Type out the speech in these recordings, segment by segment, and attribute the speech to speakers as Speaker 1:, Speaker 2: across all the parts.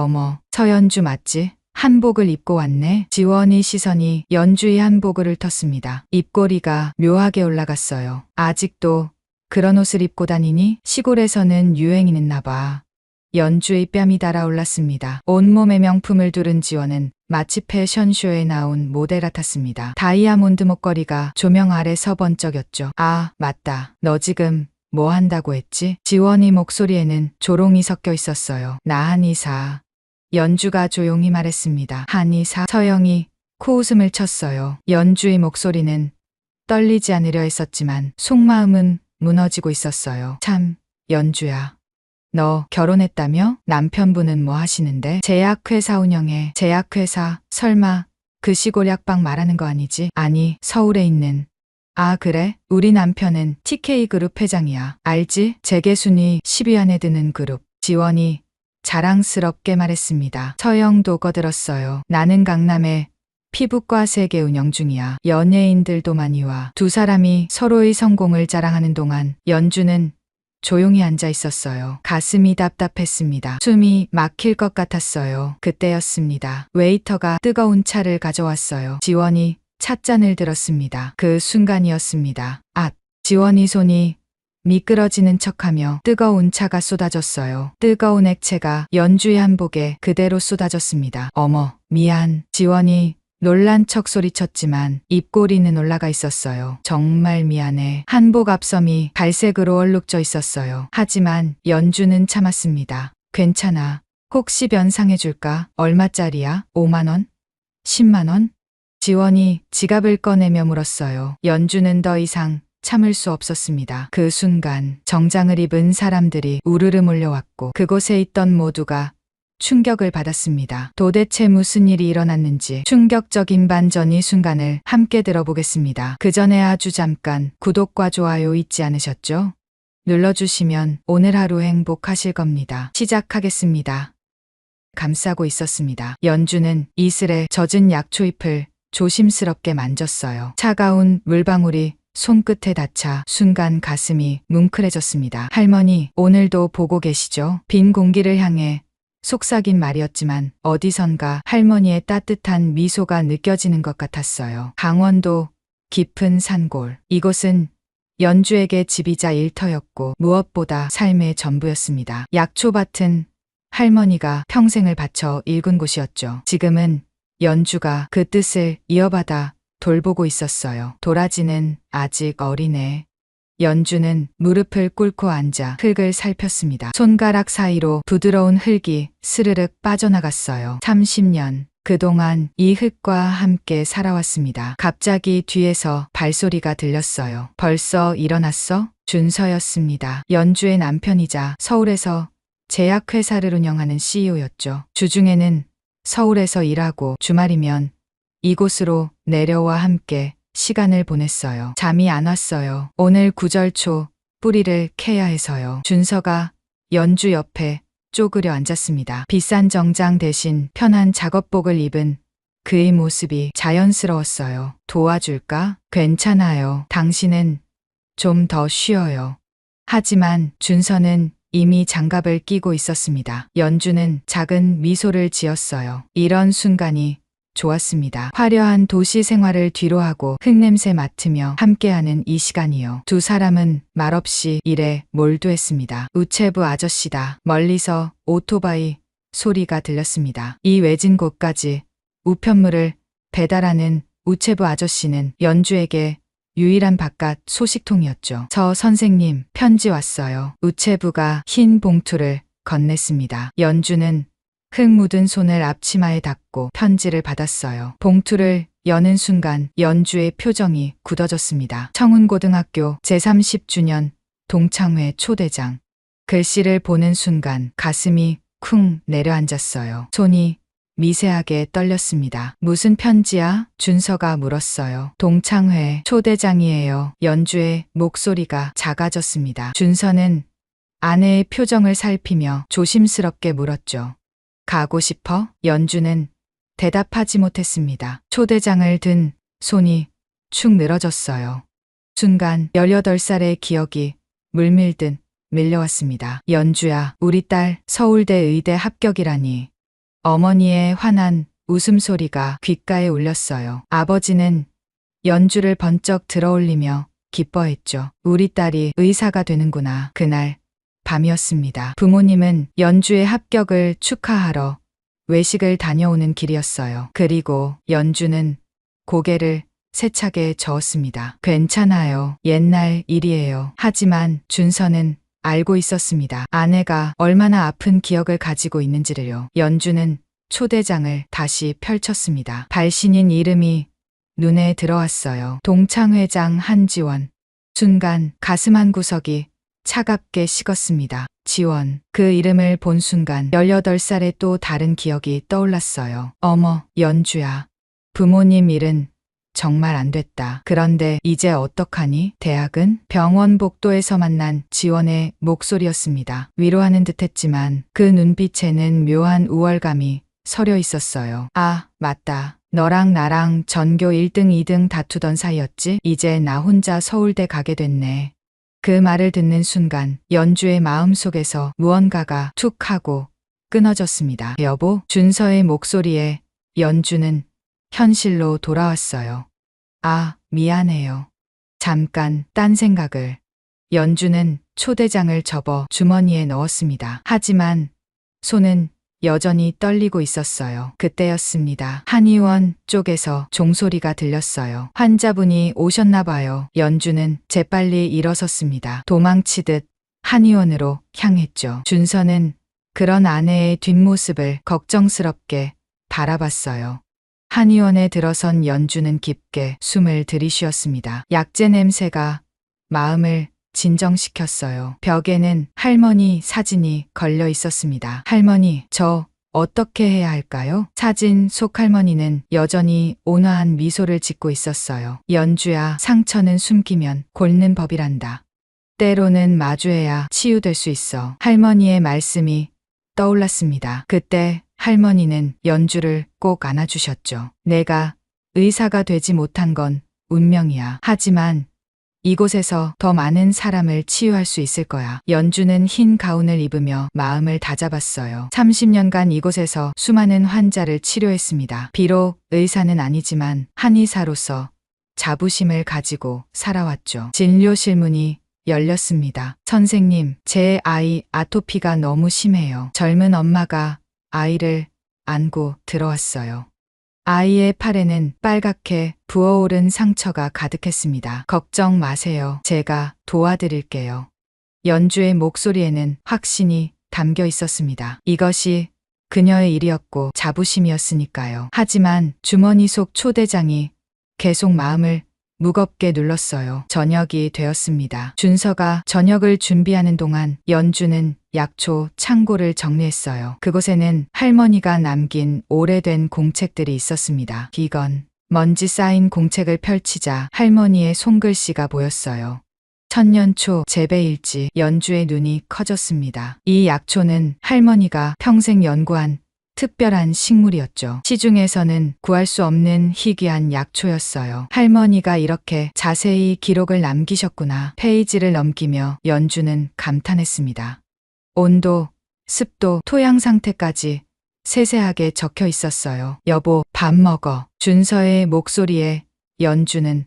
Speaker 1: 어머, 서연주 맞지? 한복을 입고 왔네. 지원이 시선이 연주의 한복을 훑었습니다. 입꼬리가 묘하게 올라갔어요. 아직도 그런 옷을 입고 다니니? 시골에서는 유행이었나 봐. 연주의 뺨이 달아올랐습니다. 온몸에 명품을 두른 지원은 마치 패션쇼에 나온 모델 같았습니다. 다이아몬드 목걸이가 조명 아래서 번쩍였죠. 아, 맞다. 너 지금 뭐 한다고 했지? 지원이 목소리에는 조롱이 섞여 있었어요. 나 한의사. 연주가 조용히 말했습니다. 한의사. 서영이 코웃음을 쳤어요. 연주의 목소리는 떨리지 않으려 했었지만 속마음은 무너지고 있었어요. 참, 연주야. 너 결혼했다며? 남편분은 뭐 하시는데? 제약회사 운영해. 제약회사? 설마 그 시골 약방 말하는 거 아니지? 아니, 서울에 있는. 아, 그래? 우리 남편은 TK그룹 회장이야. 알지? 재계순위 10위 안에 드는 그룹. 지원이 자랑스럽게 말했습니다. 서영도 거들었어요. 나는 강남에 피부과 세계 운영 중이야. 연예인들도 많이 와. 두 사람이 서로의 성공을 자랑하는 동안 연주는 조용히 앉아 있었어요. 가슴이 답답했습니다. 숨이 막힐 것 같았어요. 그때였습니다. 웨이터가 뜨거운 차를 가져왔어요. 지원이 찻잔을 들었습니다. 그 순간이었습니다. 앗! 지원이 손이 미끄러지는 척하며 뜨거운 차가 쏟아졌어요. 뜨거운 액체가 연주의 한복에 그대로 쏟아졌습니다. 어머, 미안. 지원이 놀란 척 소리쳤지만 입꼬리는 올라가 있었어요. 정말 미안해. 한복 앞섬이 갈색으로 얼룩져 있었어요. 하지만 연주는 참았습니다. 괜찮아. 혹시 변상해줄까? 얼마짜리야? 5만 원? 10만 원? 지원이 지갑을 꺼내며 물었어요. 연주는 더 이상 참을 수 없었습니다. 그 순간 정장을 입은 사람들이 우르르 몰려왔고 그곳에 있던 모두가 충격을 받았습니다. 도대체 무슨 일이 일어났는지 충격적인 반전의 순간을 함께 들어보겠습니다. 그 전에 아주 잠깐 구독과 좋아요 잊지 않으셨죠? 눌러주시면 오늘 하루 행복하실 겁니다. 시작하겠습니다. 감싸고 있었습니다. 연주는 이슬에 젖은 약초잎을 조심스럽게 만졌어요. 차가운 물방울이 손끝에 닿자 순간 가슴이 뭉클해졌습니다. 할머니, 오늘도 보고 계시죠? 빈 공기를 향해 속삭인 말이었지만 어디선가 할머니의 따뜻한 미소가 느껴지는 것 같았어요. 강원도 깊은 산골. 이곳은 연주에게 집이자 일터였고 무엇보다 삶의 전부였습니다. 약초밭은 할머니가 평생을 바쳐 일군 곳이었죠. 지금은 연주가 그 뜻을 이어받아 돌보고 있었어요. 도라지는 아직 어리네. 연주는 무릎을 꿇고 앉아 흙을 살폈습니다. 손가락 사이로 부드러운 흙이 스르륵 빠져나갔어요. 30년. 그동안 이 흙과 함께 살아왔습니다. 갑자기 뒤에서 발소리가 들렸어요. 벌써 일어났어? 준서였습니다. 연주의 남편이자 서울에서 제약회사를 운영하는 CEO였죠. 주중에는 서울에서 일하고 주말이면 이곳으로 내려와 함께 시간을 보냈어요. 잠이 안 왔어요. 오늘 구절 초 뿌리를 캐야 해서요. 준서가 연주 옆에 쪼그려 앉았습니다. 비싼 정장 대신 편한 작업복을 입은 그의 모습이 자연스러웠어요. 도와줄까? 괜찮아요. 당신은 좀 더 쉬어요. 하지만 준서는 이미 장갑을 끼고 있었습니다. 연주는 작은 미소를 지었어요. 이런 순간이 좋았습니다. 화려한 도시 생활을 뒤로하고 흙냄새 맡으며 함께하는 이 시간이요. 두 사람은 말없이 일에 몰두했습니다. 우체부 아저씨다. 멀리서 오토바이 소리가 들렸습니다. 이 외진 곳까지 우편물을 배달하는 우체부 아저씨는 연주에게 유일한 바깥 소식통이었죠. 저 선생님, 편지 왔어요. 우체부가 흰 봉투를 건넸습니다. 연주는 흙 묻은 손을 앞치마에 닿고 편지를 받았어요. 봉투를 여는 순간 연주의 표정이 굳어졌습니다. 청운고등학교 제30주년 동창회 초대장. 글씨를 보는 순간 가슴이 쿵 내려앉았어요. 손이 미세하게 떨렸습니다. 무슨 편지야? 준서가 물었어요. 동창회 초대장이에요. 연주의 목소리가 작아졌습니다. 준서는 아내의 표정을 살피며 조심스럽게 물었죠. 가고 싶어? 연주는 대답하지 못했습니다. 초대장을 든 손이 축 늘어졌어요. 순간 18살의 기억이 물밀듯 밀려왔습니다. 연주야, 우리 딸 서울대 의대 합격이라니. 어머니의 환한 웃음소리가 귓가에 울렸어요. 아버지는 연주를 번쩍 들어올리며 기뻐했죠. 우리 딸이 의사가 되는구나. 그날 밤이었습니다. 부모님은 연주의 합격을 축하하러 외식을 다녀오는 길이었어요. 그리고 연주는 고개를 세차게 저었습니다. 괜찮아요. 옛날 일이에요. 하지만 준서는 알고 있었습니다. 아내가 얼마나 아픈 기억을 가지고 있는지를요. 연주는 초대장을 다시 펼쳤습니다. 발신인 이름이 눈에 들어왔어요. 동창회장 한지원. 순간 가슴 한 구석이 차갑게 식었습니다. 지원. 그 이름을 본 순간 18살의 또 다른 기억이 떠올랐어요. 어머, 연주야. 부모님 일은 정말 안 됐다. 그런데 이제 어떡하니? 대학은? 병원 복도에서 만난 지원의 목소리였습니다. 위로하는 듯했지만 그 눈빛에는 묘한 우월감이 서려 있었어요. 아, 맞다. 너랑 나랑 전교 1등, 2등 다투던 사이였지? 이제 나 혼자 서울대 가게 됐네. 그 말을 듣는 순간 연주의 마음속에서 무언가가 툭 하고 끊어졌습니다. 여보, 준서의 목소리에 연주는 현실로 돌아왔어요. 아, 미안해요. 잠깐 딴 생각을. 연주는 초대장을 접어 주머니에 넣었습니다. 하지만 손은 여전히 떨리고 있었어요. 그때였습니다. 한의원 쪽에서 종소리가 들렸어요. 환자분이 오셨나 봐요. 연주는 재빨리 일어섰습니다. 도망치듯 한의원으로 향했죠. 준서는 그런 아내의 뒷모습을 걱정스럽게 바라봤어요. 한의원에 들어선 연주는 깊게 숨을 들이쉬었습니다. 약재 냄새가 마음을 진정시켰어요. 벽에는 할머니 사진이 걸려 있었습니다. 할머니, 저 어떻게 해야 할까요? 사진 속 할머니는 여전히 온화한 미소를 짓고 있었어요. 연주야, 상처는 숨기면 곪는 법이란다. 때로는 마주해야 치유될 수 있어. 할머니의 말씀이 떠올랐습니다. 그때 할머니는 연주를 꼭 안아주셨죠. 내가 의사가 되지 못한 건 운명이야. 하지만 이곳에서 더 많은 사람을 치유할 수 있을 거야. 연주는 흰 가운을 입으며 마음을 다잡았어요. 30년간 이곳에서 수많은 환자를 치료했습니다. 비록 의사는 아니지만 한의사로서 자부심을 가지고 살아왔죠. 진료실 문이 열렸습니다. 선생님, 제 아이 아토피가 너무 심해요. 젊은 엄마가 아이를 안고 들어왔어요. 아이의 팔에는 빨갛게 부어오른 상처가 가득했습니다. 걱정 마세요. 제가 도와드릴게요. 연주의 목소리에는 확신이 담겨 있었습니다. 이것이 그녀의 일이었고 자부심이었으니까요. 하지만 주머니 속 초대장이 계속 마음을 무겁게 눌렀어요. 저녁이 되었습니다. 준서가 저녁을 준비하는 동안 연주는 약초 창고를 정리했어요. 그곳에는 할머니가 남긴 오래된 공책들이 있었습니다. 비건. 먼지 쌓인 공책을 펼치자 할머니의 손글씨가 보였어요. 천년초 재배일지. 연주의 눈이 커졌습니다. 이 약초는 할머니가 평생 연구한 특별한 식물이었죠. 시중에서는 구할 수 없는 희귀한 약초였어요. 할머니가 이렇게 자세히 기록을 남기셨구나. 페이지를 넘기며 연주는 감탄했습니다. 온도, 습도, 토양 상태까지 세세하게 적혀 있었어요. 여보, 밥 먹어. 준서의 목소리에 연주는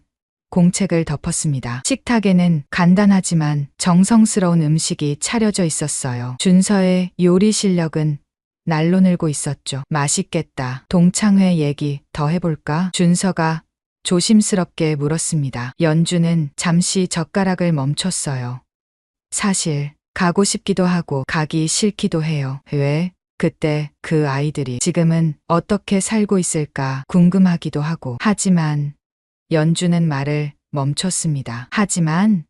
Speaker 1: 공책을 덮었습니다. 식탁에는 간단하지만 정성스러운 음식이 차려져 있었어요. 준서의 요리 실력은 날로 늘고 있었죠. 맛있겠다. 동창회 얘기 더 해볼까? 준서가 조심스럽게 물었습니다. 연주는 잠시 젓가락을 멈췄어요. 사실 가고 싶기도 하고 가기 싫기도 해요. 왜? 그때 그 아이들이 지금은 어떻게 살고 있을까 궁금하기도 하고. 하지만 연주는 말을 멈췄습니다. 하지만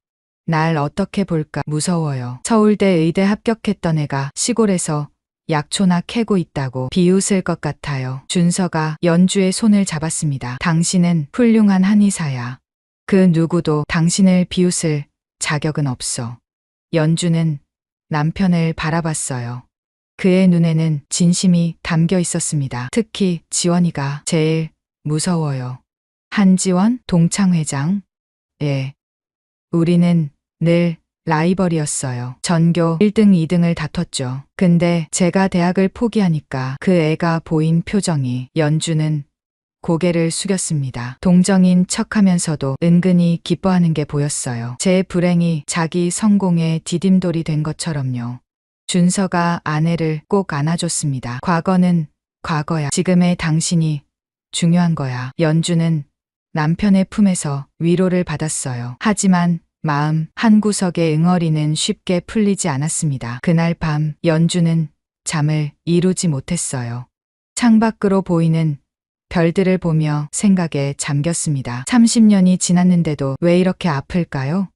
Speaker 1: 날 어떻게 볼까 무서워요. 서울대 의대 합격했던 애가 시골에서 약초나 캐고 있다고 비웃을 것 같아요. 준서가 연주의 손을 잡았습니다. 당신은 훌륭한 한의사야. 그 누구도 당신을 비웃을 자격은 없어. 연주는 남편을 바라봤어요. 그의 눈에는 진심이 담겨 있었습니다. 특히 지원이가 제일 무서워요. 한지원 동창회장? 예. 우리는 늘 라이벌이었어요. 전교 1등, 2등을 다퉜죠. 근데 제가 대학을 포기하니까 그 애가 보인 표정이 연주는 고개를 숙였습니다. 동정인 척하면서도 은근히 기뻐하는 게 보였어요. 제 불행이 자기 성공의 디딤돌이 된 것처럼요. 준서가 아내를 꼭 안아줬습니다. 과거는 과거야. 지금의 당신이 중요한 거야. 연주는 남편의 품에서 위로를 받았어요. 하지만 마음 한구석의 응어리는 쉽게 풀리지 않았습니다. 그날 밤 연주는 잠을 이루지 못했어요. 창밖으로 보이는 별들을 보며 생각에 잠겼습니다. 30년이 지났는데도 왜 이렇게 아플까요?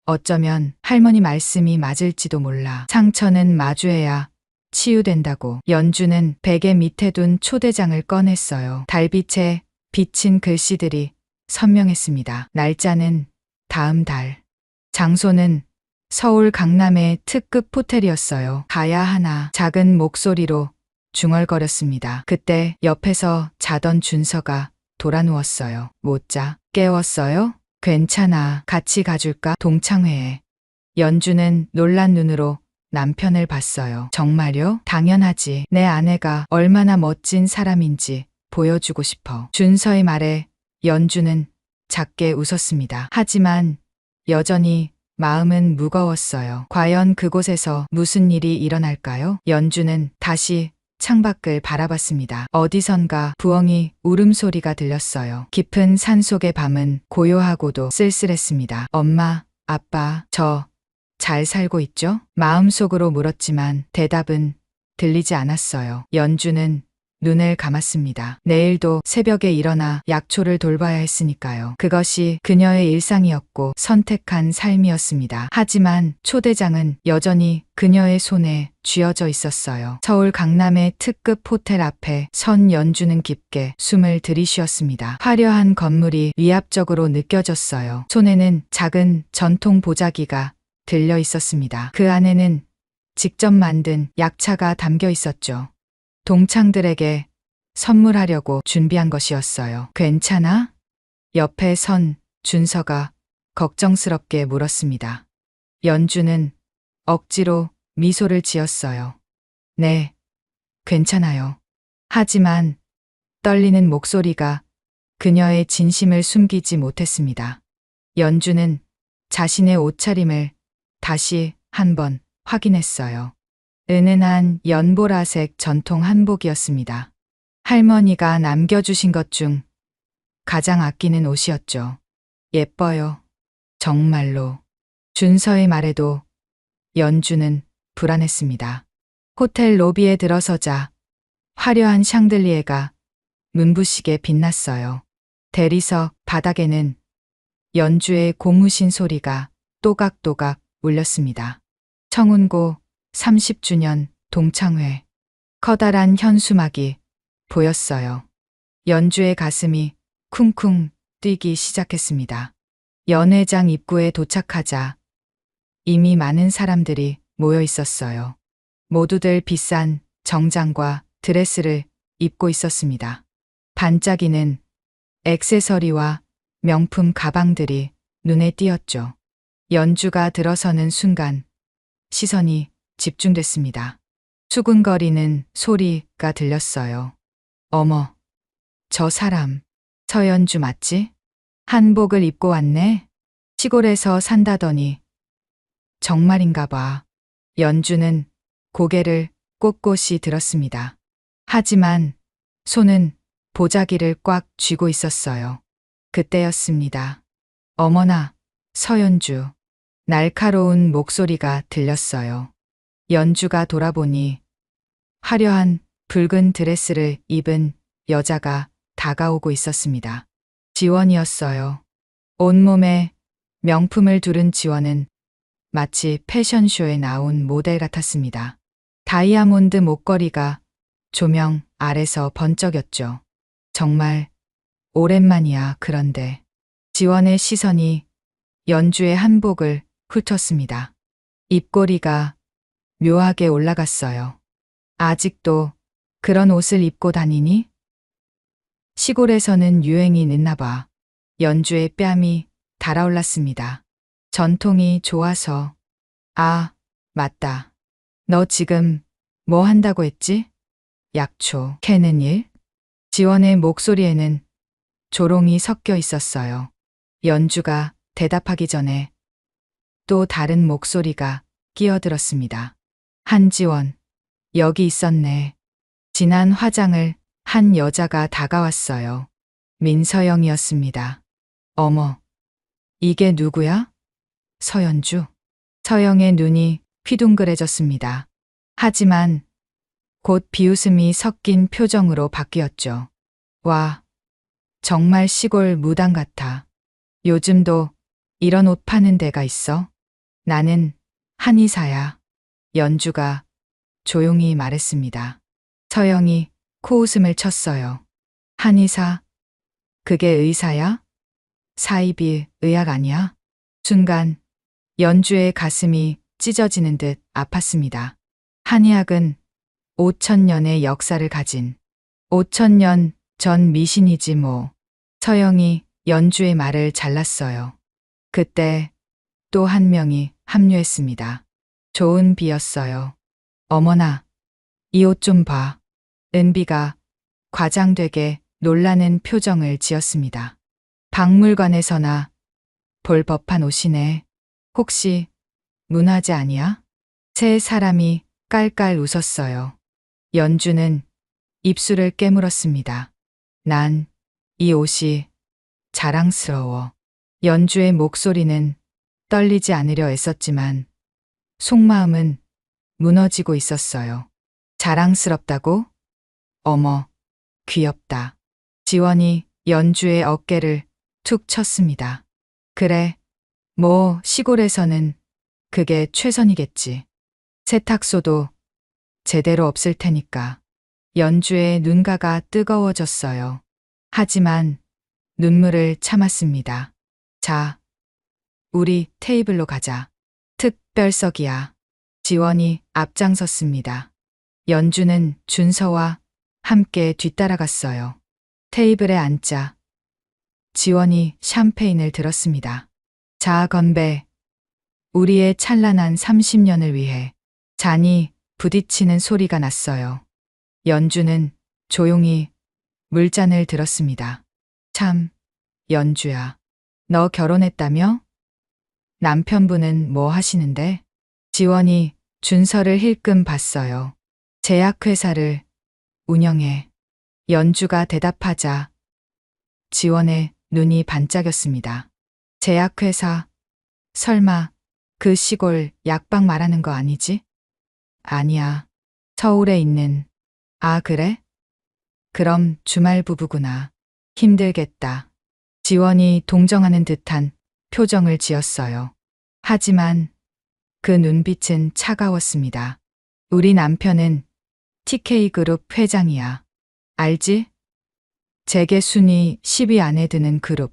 Speaker 1: 어쩌면 할머니 말씀이 맞을지도 몰라. 상처는 마주해야 치유된다고. 연주는 베개 밑에 둔 초대장을 꺼냈어요. 달빛에 비친 글씨들이 선명했습니다. 날짜는 다음 달. 장소는 서울 강남의 특급 호텔이었어요. 가야 하나. 작은 목소리로 중얼거렸습니다. 그때 옆에서 자던 준서가 돌아 누웠어요. 못 자. 깨웠어요? 괜찮아. 같이 가줄까? 동창회에. 연주는 놀란 눈으로 남편을 봤어요. 정말요? 당연하지. 내 아내가 얼마나 멋진 사람인지 보여주고 싶어. 준서의 말에 연주는 작게 웃었습니다. 하지만 여전히 마음은 무거웠어요. 과연 그곳에서 무슨 일이 일어날까요? 연주는 다시 창밖을 바라봤습니다. 어디선가 부엉이 울음소리가 들렸어요. 깊은 산속의 밤은 고요하고도 쓸쓸했습니다. 엄마, 아빠, 저 잘 살고 있죠? 마음속으로 물었지만 대답은 들리지 않았어요. 연주는 눈을 감았습니다. 내일도 새벽에 일어나 약초를 돌봐야 했으니까요. 그것이 그녀의 일상이었고 선택한 삶이었습니다. 하지만 초대장은 여전히 그녀의 손에 쥐어져 있었어요. 서울 강남의 특급 호텔 앞에 선 연주는 깊게 숨을 들이쉬었습니다. 화려한 건물이 위압적으로 느껴졌어요. 손에는 작은 전통 보자기가 들려 있었습니다. 그 안에는 직접 만든 약차가 담겨 있었죠. 동창들에게 선물하려고 준비한 것이었어요. 괜찮아? 옆에 선 준서가 걱정스럽게 물었습니다. 연주는 억지로 미소를 지었어요. 네, 괜찮아요. 하지만 떨리는 목소리가 그녀의 진심을 숨기지 못했습니다. 연주는 자신의 옷차림을 다시 한번 확인했어요. 은은한 연보라색 전통 한복이었습니다. 할머니가 남겨주신 것 중 가장 아끼는 옷이었죠. 예뻐요. 정말로. 준서의 말에도 연주는 불안했습니다. 호텔 로비에 들어서자 화려한 샹들리에가 눈부시게 빛났어요. 대리석 바닥에는 연주의 고무신 소리가 또각또각 울렸습니다. 청운고 30주년 동창회. 커다란 현수막이 보였어요. 연주의 가슴이 쿵쿵 뛰기 시작했습니다. 연회장 입구에 도착하자 이미 많은 사람들이 모여 있었어요. 모두들 비싼 정장과 드레스를 입고 있었습니다. 반짝이는 액세서리와 명품 가방들이 눈에 띄었죠. 연주가 들어서는 순간 시선이 집중됐습니다. 수근거리는 소리가 들렸어요. 어머, 저 사람, 서연주 맞지? 한복을 입고 왔네? 시골에서 산다더니 정말인가 봐. 연주는 고개를 꼿꼿이 들었습니다. 하지만 손은 보자기를 꽉 쥐고 있었어요. 그때였습니다. 어머나, 서연주. 날카로운 목소리가 들렸어요. 연주가 돌아보니 화려한 붉은 드레스를 입은 여자가 다가오고 있었습니다. 지원이었어요. 온몸에 명품을 두른 지원은 마치 패션쇼에 나온 모델 같았습니다. 다이아몬드 목걸이가 조명 아래서 번쩍였죠. 정말 오랜만이야. 그런데 지원의 시선이 연주의 한복을 훑었습니다. 입꼬리가 묘하게 올라갔어요. 아직도 그런 옷을 입고 다니니? 시골에서는 유행이 늦나 봐. 연주의 뺨이 달아올랐습니다. 전통이 좋아서 아, 맞다. 너 지금 뭐 한다고 했지? 약초 캐는 일? 지원의 목소리에는 조롱이 섞여 있었어요. 연주가 대답하기 전에 또 다른 목소리가 끼어들었습니다. 한지원, 여기 있었네. 진한 화장을 한 여자가 다가왔어요. 민서영이었습니다. 어머, 이게 누구야? 서연주. 서영의 눈이 휘둥그레졌습니다. 하지만 곧 비웃음이 섞인 표정으로 바뀌었죠. 와, 정말 시골 무당 같아. 요즘도 이런 옷 파는 데가 있어? 나는 한의사야. 연주가 조용히 말했습니다. 서영이 코웃음을 쳤어요. 한의사? 그게 의사야? 사이비 의학 아니야? 순간 연주의 가슴이 찢어지는 듯 아팠습니다. 한의학은 5,000년의 역사를 가진 5,000년 전 미신이지 뭐. 서영이 연주의 말을 잘랐어요. 그때 또 한 명이 합류했습니다. 좋은 비였어요. 어머나, 이 옷 좀 봐. 은비가 과장되게 놀라는 표정을 지었습니다. 박물관에서나 볼 법한 옷이네. 혹시 문화재 아니야? 세 사람이 깔깔 웃었어요. 연주는 입술을 깨물었습니다. 난 이 옷이 자랑스러워. 연주의 목소리는 떨리지 않으려 애썼지만 속마음은 무너지고 있었어요. 자랑스럽다고? 어머, 귀엽다. 지원이 연주의 어깨를 툭 쳤습니다. 그래, 뭐 시골에서는 그게 최선이겠지. 세탁소도 제대로 없을 테니까. 연주의 눈가가 뜨거워졌어요. 하지만 눈물을 참았습니다. 자, 우리 테이블로 가자. 특별석이야. 지원이 앞장섰습니다. 연주는 준서와 함께 뒤따라갔어요. 테이블에 앉자. 지원이 샴페인을 들었습니다. 자, 건배. 우리의 찬란한 30년을 위해. 잔이 부딪히는 소리가 났어요. 연주는 조용히 물잔을 들었습니다. 참, 연주야. 너 결혼했다며? 남편분은 뭐 하시는데? 지원이 준서를 힐끔 봤어요. 제약회사를 운영해. 연주가 대답하자 지원의 눈이 반짝였습니다. 제약회사, 설마 그 시골 약방 말하는 거 아니지? 아니야. 서울에 있는. 아, 그래? 그럼 주말 부부구나. 힘들겠다. 지원이 동정하는 듯한 표정을 지었어요. 하지만 그 눈빛은 차가웠습니다. 우리 남편은 TK그룹 회장이야. 알지? 재계 순위 10위 안에 드는 그룹.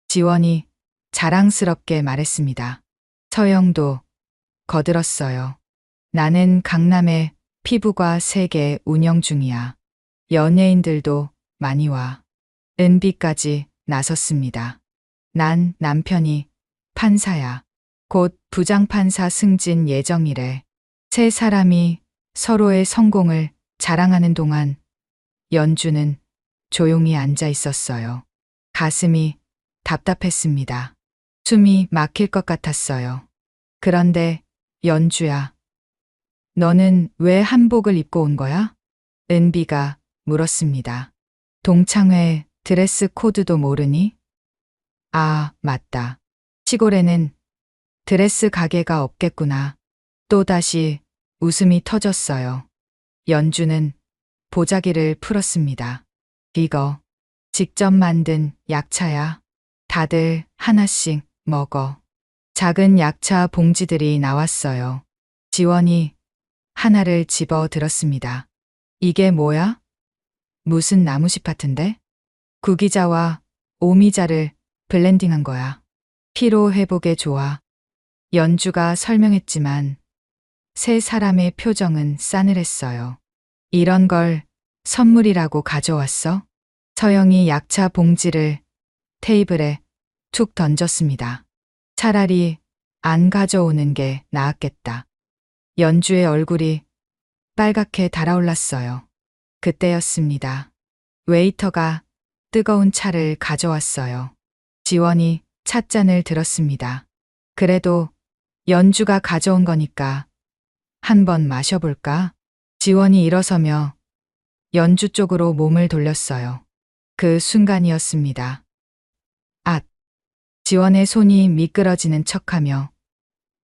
Speaker 1: 지원이 자랑스럽게 말했습니다. 서영도 거들었어요. 나는 강남의 피부과 세계 운영 중이야. 연예인들도 많이 와. 은비까지 나섰습니다. 난 남편이 판사야. 곧 부장판사 승진 예정이래. 세 사람이 서로의 성공을 자랑하는 동안 연주는 조용히 앉아 있었어요. 가슴이 답답했습니다. 숨이 막힐 것 같았어요. 그런데 연주야, 너는 왜 한복을 입고 온 거야? 은비가 물었습니다. 동창회 드레스 코드도 모르니? 아, 맞다. 시골에는 드레스 가게가 없겠구나. 또다시 웃음이 터졌어요. 연주는 보자기를 풀었습니다. 이거 직접 만든 약차야. 다들 하나씩 먹어. 작은 약차 봉지들이 나왔어요. 지원이 하나를 집어 들었습니다. 이게 뭐야? 무슨 나무씨 파트인데? 구기자와 오미자를 블렌딩한 거야. 피로 회복에 좋아. 연주가 설명했지만 세 사람의 표정은 싸늘했어요. 이런 걸 선물이라고 가져왔어? 서영이 약차 봉지를 테이블에 툭 던졌습니다. 차라리 안 가져오는 게 나았겠다. 연주의 얼굴이 빨갛게 달아올랐어요. 그때였습니다. 웨이터가 뜨거운 차를 가져왔어요. 지원이 찻잔을 들었습니다. 그래도 연주가 가져온 거니까 한번 마셔볼까? 지원이 일어서며 연주 쪽으로 몸을 돌렸어요. 그 순간이었습니다. 앗! 지원의 손이 미끄러지는 척하며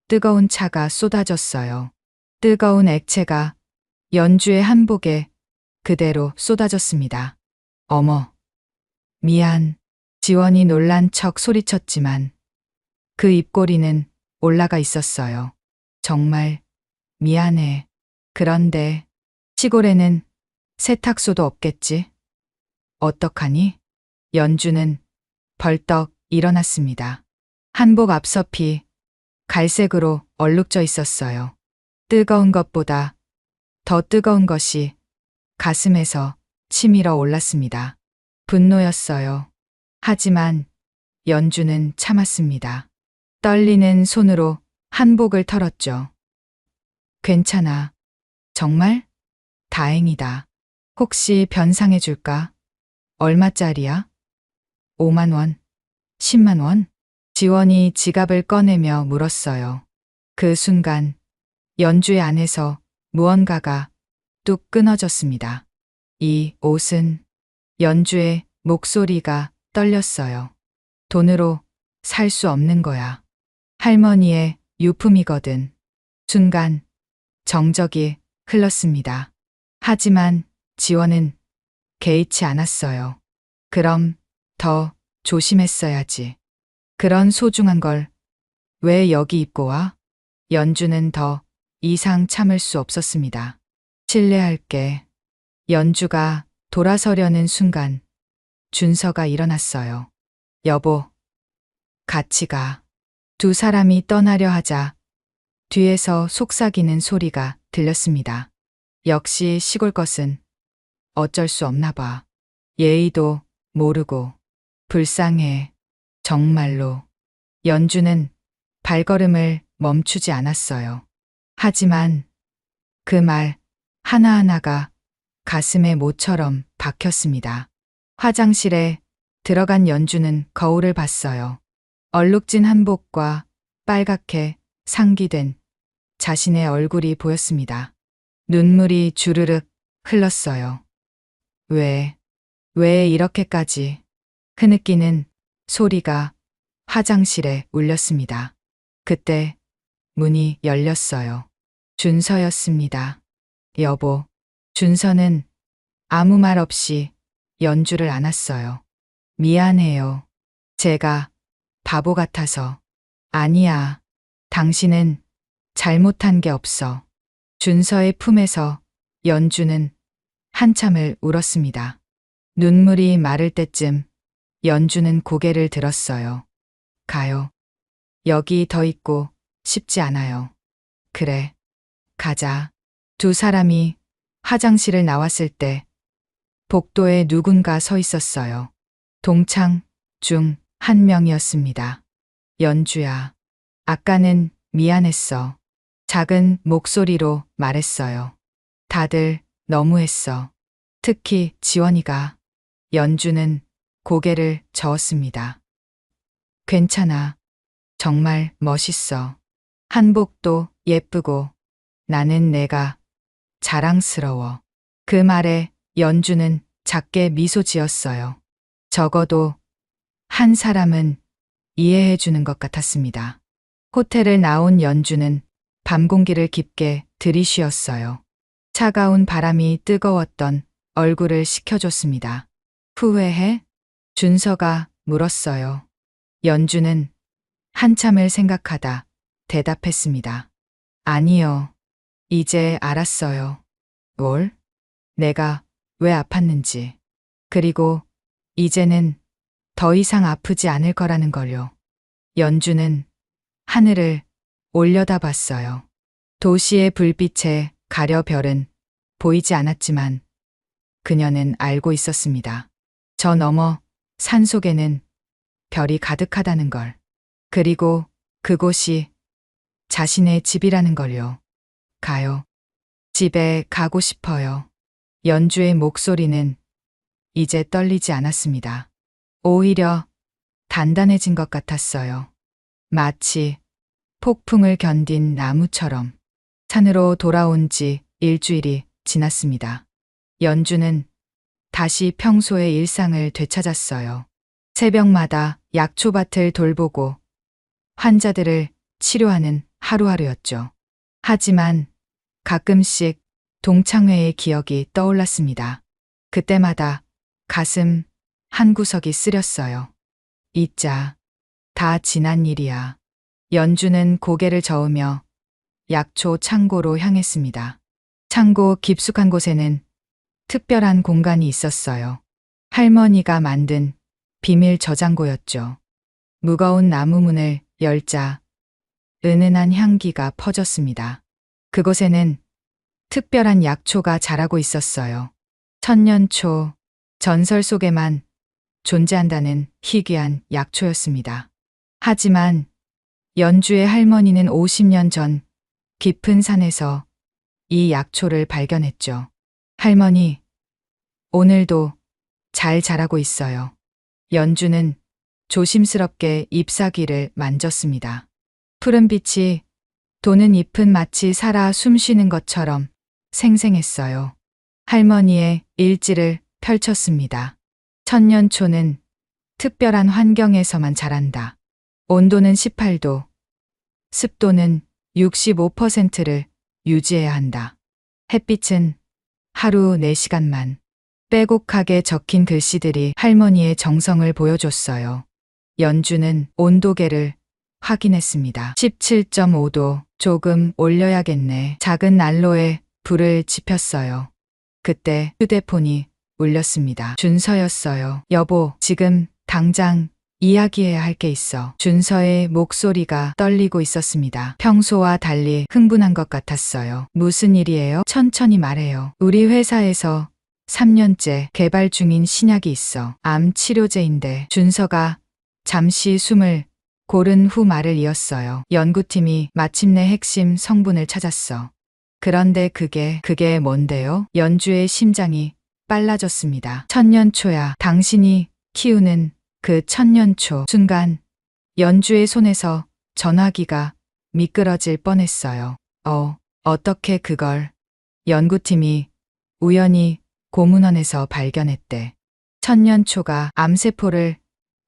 Speaker 1: 뜨거운 차가 쏟아졌어요. 뜨거운 액체가 연주의 한복에 그대로 쏟아졌습니다. 어머, 미안. 지원이 놀란 척 소리쳤지만 그 입꼬리는 올라가 있었어요. 정말 미안해. 그런데 시골에는 세탁소도 없겠지? 어떡하니? 연주는 벌떡 일어났습니다. 한복 앞섭이 갈색으로 얼룩져 있었어요. 뜨거운 것보다 더 뜨거운 것이 가슴에서 치밀어 올랐습니다. 분노였어요. 하지만 연주는 참았습니다. 떨리는 손으로 한복을 털었죠. 괜찮아. 정말? 다행이다. 혹시 변상해 줄까? 얼마짜리야? 5만 원? 10만 원? 지원이 지갑을 꺼내며 물었어요. 그 순간 연주의 안에서 무언가가 뚝 끊어졌습니다. 이 옷은 연주의 목소리가 떨렸어요. 돈으로 살 수 없는 거야. 할머니의 유품이거든. 순간 정적이 흘렀습니다. 하지만 지원은 개의치 않았어요. 그럼 더 조심했어야지. 그런 소중한 걸 왜 여기 입고 와? 연주는 더 이상 참을 수 없었습니다. 실례할게. 연주가 돌아서려는 순간 준서가 일어났어요. 여보, 같이 가. 두 사람이 떠나려 하자 뒤에서 속삭이는 소리가 들렸습니다. 역시 시골 것은 어쩔 수 없나 봐. 예의도 모르고 불쌍해. 정말로. 연주는 발걸음을 멈추지 않았어요. 하지만 그 말 하나하나가 가슴에 모처럼 박혔습니다. 화장실에 들어간 연주는 거울을 봤어요. 얼룩진 한복과 빨갛게 상기된 자신의 얼굴이 보였습니다. 눈물이 주르륵 흘렀어요. 왜 이렇게까지? 흐느끼는 소리가 화장실에 울렸습니다. 그때 문이 열렸어요. 준서였습니다. 여보. 준서는 아무 말 없이 연주를 안았어요. 미안해요. 제가 바보 같아서. 아니야. 당신은 잘못한 게 없어. 준서의 품에서 연주는 한참을 울었습니다. 눈물이 마를 때쯤 연주는 고개를 들었어요. 가요. 여기 더 있고 싶지 않아요. 그래. 가자. 두 사람이 화장실을 나왔을 때 복도에 누군가 서 있었어요. 동창 중 한 명이었습니다. 연주야. 아까는 미안했어. 작은 목소리로 말했어요. 다들 너무했어. 특히 지원이가. 연주는 고개를 저었습니다. 괜찮아. 정말 멋있어. 한복도 예쁘고 나는 내가 자랑스러워. 그 말에 연주는 작게 미소 지었어요. 적어도 한 사람은 이해해 주는 것 같았습니다. 호텔을 나온 연주는 밤 공기를 깊게 들이쉬었어요. 차가운 바람이 뜨거웠던 얼굴을 식혀줬습니다. 후회해? 준서가 물었어요. 연주는 한참을 생각하다 대답했습니다. 아니요. 이제 알았어요. 뭘? 내가 왜 아팠는지. 그리고 이제는 더 이상 아프지 않을 거라는 걸요. 연주는 하늘을 올려다봤어요. 도시의 불빛에 가려 별은 보이지 않았지만 그녀는 알고 있었습니다. 저 너머 산속에는 별이 가득하다는 걸. 그리고 그곳이 자신의 집이라는 걸요. 가요. 집에 가고 싶어요. 연주의 목소리는 이제 떨리지 않았습니다. 오히려 단단해진 것 같았어요. 마치 폭풍을 견딘 나무처럼. 산으로 돌아온 지 일주일이 지났습니다. 연주는 다시 평소의 일상을 되찾았어요. 새벽마다 약초밭을 돌보고 환자들을 치료하는 하루하루였죠. 하지만 가끔씩 동창회의 기억이 떠올랐습니다. 그때마다 가슴 한구석이 쓰렸어요. 잊자. 다 지난 일이야. 연주는 고개를 저으며 약초 창고로 향했습니다. 창고 깊숙한 곳에는 특별한 공간이 있었어요. 할머니가 만든 비밀 저장고였죠. 무거운 나무 문을 열자 은은한 향기가 퍼졌습니다. 그곳에는 특별한 약초가 자라고 있었어요. 천년초, 전설 속에만 존재한다는 희귀한 약초였습니다. 하지만 연주의 할머니는 50년 전 깊은 산에서 이 약초를 발견했죠. 할머니, 오늘도 잘 자라고 있어요. 연주는 조심스럽게 잎사귀를 만졌습니다. 푸른 빛이 도는 잎은 마치 살아 숨쉬는 것처럼 생생했어요. 할머니의 일지를 펼쳤습니다. 천년초는 특별한 환경에서만 자란다. 온도는 18도, 습도는 65%를 유지해야 한다. 햇빛은 하루 4시간만. 빼곡하게 적힌 글씨들이 할머니의 정성을 보여줬어요. 연주는 온도계를 확인했습니다. 17.5도, 조금 올려야겠네. 작은 난로에 불을 지폈어요. 그때 휴대폰이 울렸습니다. 준서였어요. 여보, 지금 당장 이야기해야 할 게 있어. 준서의 목소리가 떨리고 있었습니다. 평소와 달리 흥분한 것 같았어요. 무슨 일이에요? 천천히 말해요. 우리 회사에서 3년째 개발 중인 신약이 있어. 암 치료제인데. 준서가 잠시 숨을 고른 후 말을 이었어요. 연구팀이 마침내 핵심 성분을 찾았어. 그런데 그게 뭔데요? 연주의 심장이 빨라졌습니다. 천년초야. 당신이 키우는 그 천년초. 순간 연주의 손에서 전화기가 미끄러질 뻔했어요. 어떻게 그걸? 연구팀이 우연히 고문원에서 발견했대. 천년초가 암세포를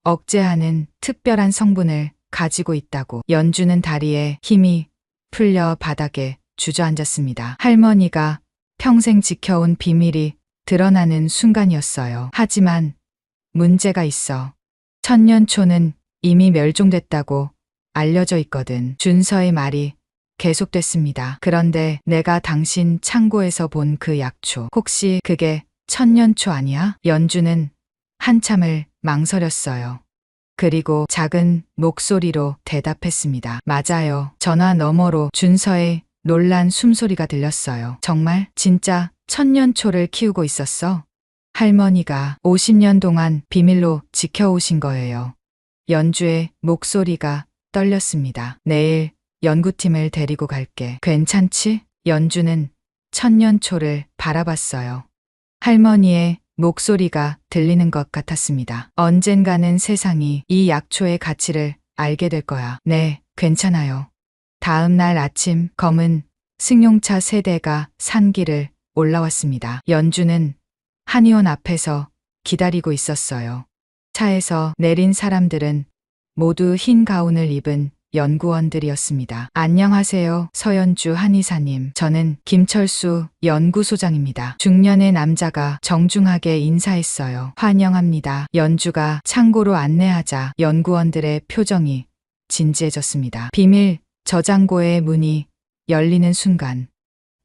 Speaker 1: 억제하는 특별한 성분을 가지고 있다고. 연주는 다리에 힘이 풀려 바닥에 주저앉았습니다. 할머니가 평생 지켜온 비밀이 드러나는 순간이었어요. 하지만 문제가 있어. 천년초는 이미 멸종됐다고 알려져 있거든. 준서의 말이 계속됐습니다. 그런데 내가 당신 창고에서 본 그 약초, 혹시 그게 천년초 아니야? 연주는 한참을 망설였어요. 그리고 작은 목소리로 대답했습니다. 맞아요. 전화 너머로 준서의 놀란 숨소리가 들렸어요. 정말? 진짜 천년초를 키우고 있었어? 할머니가 50년 동안 비밀로 지켜오신 거예요. 연주의 목소리가 떨렸습니다. 내일 연구팀을 데리고 갈게. 괜찮지? 연주는 천년초를 바라봤어요. 할머니의 목소리가 들리는 것 같았습니다. 언젠가는 세상이 이 약초의 가치를 알게 될 거야. 네, 괜찮아요. 다음 날 아침 검은 승용차 3대가 산길을 올라왔습니다. 연주는 한의원 앞에서 기다리고 있었어요. 차에서 내린 사람들은 모두 흰 가운을 입은 연구원들이었습니다. 안녕하세요, 서연주 한의사님. 저는 김철수 연구소장입니다. 중년의 남자가 정중하게 인사했어요. 환영합니다. 연주가 창고로 안내하자 연구원들의 표정이 진지해졌습니다. 비밀 저장고의 문이 열리는 순간,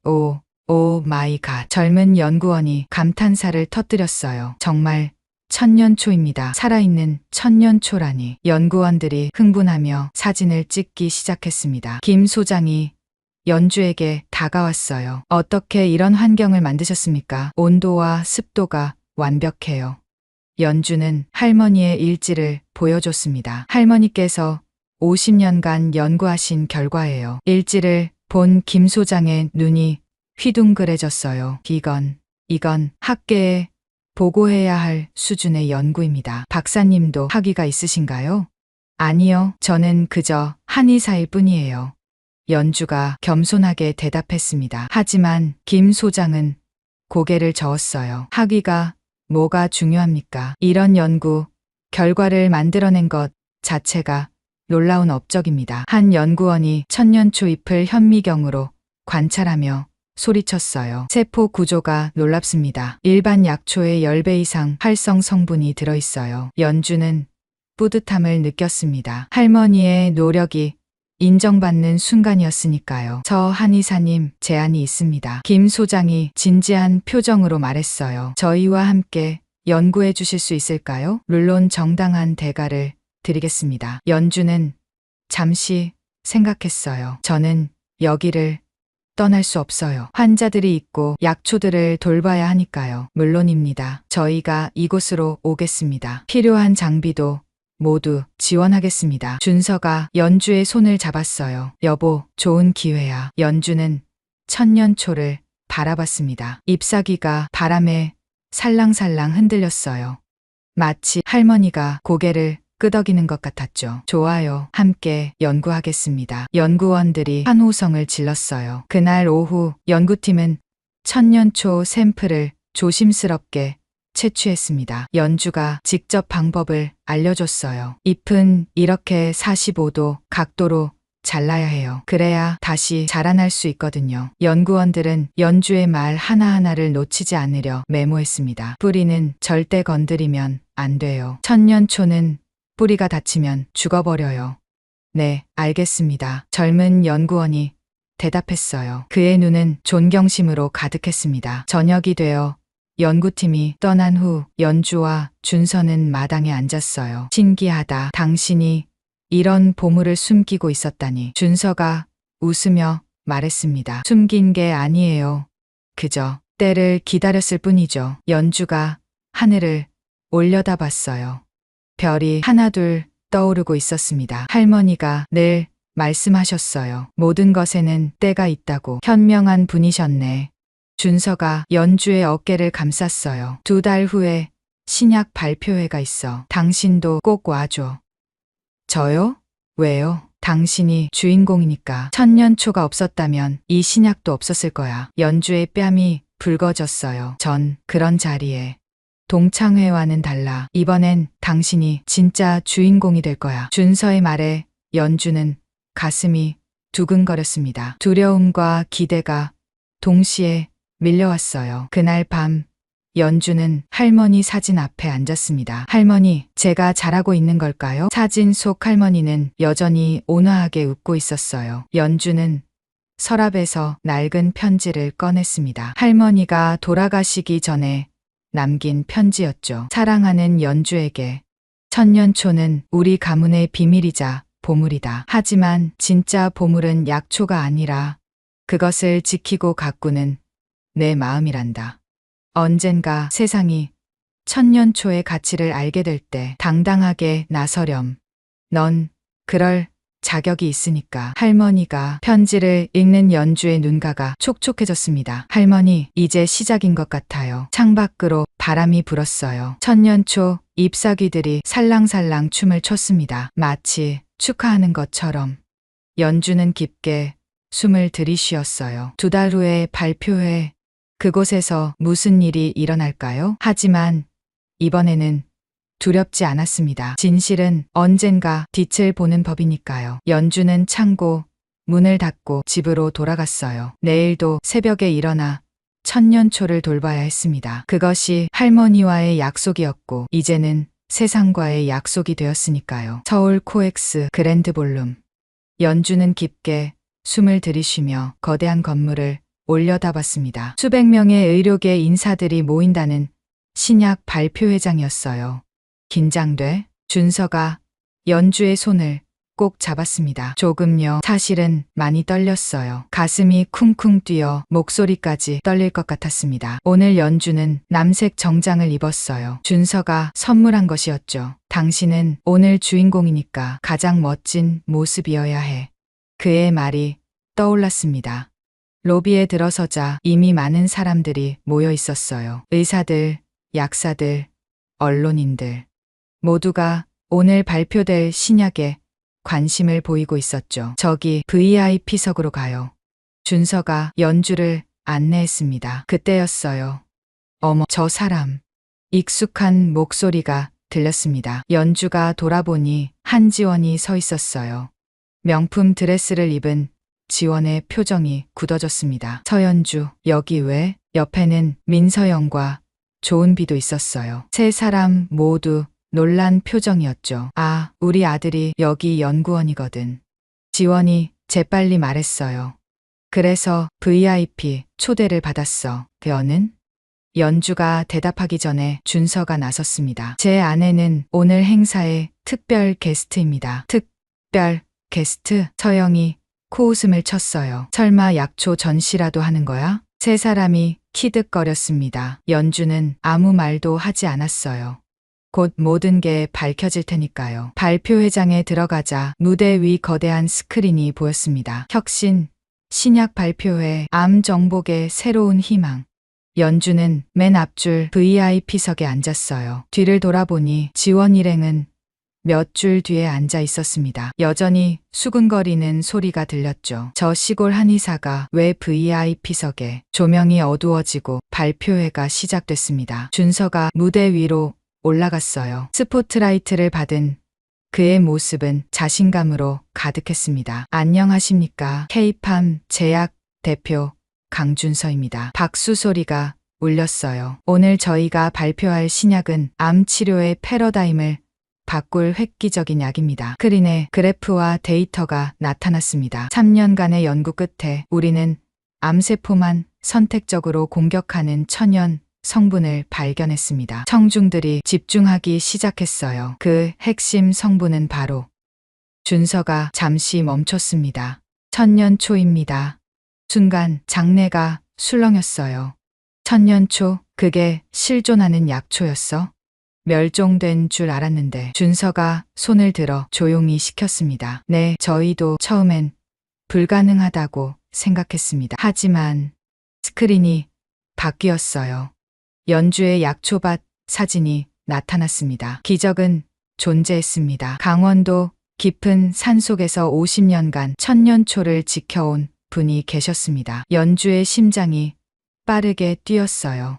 Speaker 1: 오 마이 갓. 젊은 연구원이 감탄사를 터뜨렸어요. 정말 천년초입니다. 살아있는 천년초라니. 연구원들이 흥분하며 사진을 찍기 시작했습니다. 김 소장이 연주에게 다가왔어요. 어떻게 이런 환경을 만드셨습니까? 온도와 습도가 완벽해요. 연주는 할머니의 일지를 보여줬습니다. 할머니께서 50년간 연구하신 결과예요. 일지를 본 김 소장의 눈이 휘둥그레졌어요. 이건 학계에 보고해야 할 수준의 연구입니다. 박사님도 학위가 있으신가요? 아니요, 저는 그저 한의사일 뿐이에요. 연주가 겸손하게 대답했습니다. 하지만 김 소장은 고개를 저었어요. 학위가 뭐가 중요합니까? 이런 연구 결과를 만들어낸 것 자체가 놀라운 업적입니다. 한 연구원이 천년초 잎을 현미경으로 관찰하며 소리쳤어요. 세포 구조가 놀랍습니다. 일반 약초의 10배 이상 활성 성분이 들어있어요. 연주는 뿌듯함을 느꼈습니다. 할머니의 노력이 인정받는 순간이었으니까요. 저 한의사님, 제안이 있습니다. 김 소장이 진지한 표정으로 말했어요. 저희와 함께 연구해 주실 수 있을까요? 물론 정당한 대가를 드리겠습니다. 연주는 잠시 생각했어요. 저는 여기를 떠날 수 없어요. 환자들이 있고 약초들을 돌봐야 하니까요. 물론입니다. 저희가 이곳으로 오겠습니다. 필요한 장비도 모두 지원하겠습니다. 준서가 연주의 손을 잡았어요. 여보, 좋은 기회야. 연주는 천년초를 바라봤습니다. 잎사귀가 바람에 살랑살랑 흔들렸어요. 마치 할머니가 고개를 끄덕이는 것 같았죠. 좋아요. 함께 연구하겠습니다. 연구원들이 한 호성을 질렀어요. 그날 오후 연구팀은 천년초 샘플을 조심스럽게 채취했습니다. 연주가 직접 방법을 알려줬어요. 잎은 이렇게 45도 각도로 잘라야 해요. 그래야 다시 자라날 수 있거든요. 연구원들은 연주의 말 하나하나를 놓치지 않으려 메모했습니다. 뿌리는 절대 건드리면 안 돼요. 천년초는 뿌리가 다치면 죽어버려요. 네, 알겠습니다. 젊은 연구원이 대답했어요. 그의 눈은 존경심으로 가득했습니다. 저녁이 되어 연구팀이 떠난 후 연주와 준서는 마당에 앉았어요. 신기하다. 당신이 이런 보물을 숨기고 있었다니. 준서가 웃으며 말했습니다. 숨긴 게 아니에요. 그저 때를 기다렸을 뿐이죠. 연주가 하늘을 올려다봤어요. 별이 하나둘 떠오르고 있었습니다. 할머니가 늘 말씀하셨어요. 모든 것에는 때가 있다고. 현명한 분이셨네. 준서가 연주의 어깨를 감쌌어요. 2달 후에 신약 발표회가 있어. 당신도 꼭 와줘. 저요? 왜요? 당신이 주인공이니까. 천년초가 없었다면 이 신약도 없었을 거야. 연주의 뺨이 붉어졌어요. 전 그런 자리에 동창회와는 달라. 이번엔 당신이 진짜 주인공이 될 거야. 준서의 말에 연주는 가슴이 두근거렸습니다. 두려움과 기대가 동시에 밀려왔어요. 그날 밤 연주는 할머니 사진 앞에 앉았습니다. 할머니, 제가 잘하고 있는 걸까요? 사진 속 할머니는 여전히 온화하게 웃고 있었어요. 연주는 서랍에서 낡은 편지를 꺼냈습니다. 할머니가 돌아가시기 전에 남긴 편지였죠. 사랑하는 연주에게. 천년초는 우리 가문의 비밀이자 보물이다. 하지만 진짜 보물은 약초가 아니라 그것을 지키고 가꾸는 내 마음이란다. 언젠가 세상이 천년초의 가치를 알게 될 때 당당하게 나서렴. 넌 그럴 자격이 있으니까. 할머니가 편지를 읽는 연주의 눈가가 촉촉해졌습니다. 할머니, 이제 시작인 것 같아요. 창밖으로 바람이 불었어요. 천년초 잎사귀들이 살랑살랑 춤을 췄습니다. 마치 축하하는 것처럼. 연주는 깊게 숨을 들이쉬었어요. 2달 후에 발표회. 그곳에서 무슨 일이 일어날까요? 하지만 이번에는 두렵지 않았습니다. 진실은 언젠가 빛을 보는 법이니까요. 연주는 창고 문을 닫고 집으로 돌아갔어요. 내일도 새벽에 일어나 천년초를 돌봐야 했습니다. 그것이 할머니와의 약속이었고 이제는 세상과의 약속이 되었으니까요. 서울 코엑스 그랜드 볼룸. 연주는 깊게 숨을 들이쉬며 거대한 건물을 올려다봤습니다. 수백 명의 의료계 인사들이 모인다는 신약 발표회장이었어요. 긴장돼? 준서가 연주의 손을 꼭 잡았습니다. 조금요. 사실은 많이 떨렸어요. 가슴이 쿵쿵 뛰어 목소리까지 떨릴 것 같았습니다. 오늘 연주는 남색 정장을 입었어요. 준서가 선물한 것이었죠. 당신은 오늘 주인공이니까 가장 멋진 모습이어야 해. 그의 말이 떠올랐습니다. 로비에 들어서자 이미 많은 사람들이 모여 있었어요. 의사들, 약사들, 언론인들. 모두가 오늘 발표될 신약에 관심을 보이고 있었죠. 저기 VIP석으로 가요. 준서가 연주를 안내했습니다. 그때였어요. 어머, 저 사람. 익숙한 목소리가 들렸습니다. 연주가 돌아보니 한지원이 서 있었어요. 명품 드레스를 입은 지원의 표정이 굳어졌습니다. 서연주, 여기 왜? 옆에는 민서영과 조은비도 있었어요. 세 사람 모두 놀란 표정이었죠. 아, 우리 아들이 여기 연구원이거든. 지원이 재빨리 말했어요. 그래서 VIP 초대를 받았어. 너는? 연주가 대답하기 전에 준서가 나섰습니다. 제 아내는 오늘 행사의 특별 게스트입니다. 특별 게스트? 서영이 코웃음을 쳤어요. 설마 약초 전시라도 하는 거야? 세 사람이 키득거렸습니다. 연주는 아무 말도 하지 않았어요. 곧 모든 게 밝혀질 테니까요. 발표회장에 들어가자 무대 위 거대한 스크린이 보였습니다. 혁신, 신약 발표회, 암 정복의 새로운 희망. 연주는 맨 앞줄 VIP석에 앉았어요. 뒤를 돌아보니 지원 일행은 몇 줄 뒤에 앉아 있었습니다. 여전히 수근거리는 소리가 들렸죠. 저 시골 한의사가 왜 VIP석에? 조명이 어두워지고 발표회가 시작됐습니다. 준서가 무대 위로 올라갔어요. 스포트라이트를 받은 그의 모습은 자신감으로 가득했습니다. 안녕하십니까. K-팜 제약 대표 강준서입니다. 박수 소리가 울렸어요. 오늘 저희가 발표할 신약은 암 치료의 패러다임을 바꿀 획기적인 약입니다. 스크린에 그래프와 데이터가 나타났습니다. 3년간의 연구 끝에 우리는 암세포만 선택적으로 공격하는 천연 성분을 발견했습니다. 청중들이 집중하기 시작했어요. 그 핵심 성분은 바로 준서가 잠시 멈췄습니다. 천년초입니다. 순간 장내가 술렁였어요. 천년초, 그게 실존하는 약초였어? 멸종된 줄 알았는데. 준서가 손을 들어 조용히 시켰습니다. 네, 저희도 처음엔 불가능하다고 생각했습니다. 하지만 스크린이 바뀌었어요. 연주의 약초밭 사진이 나타났습니다. 기적은 존재했습니다. 강원도 깊은 산속에서 50년간 천년초를 지켜온 분이 계셨습니다. 연주의 심장이 빠르게 뛰었어요.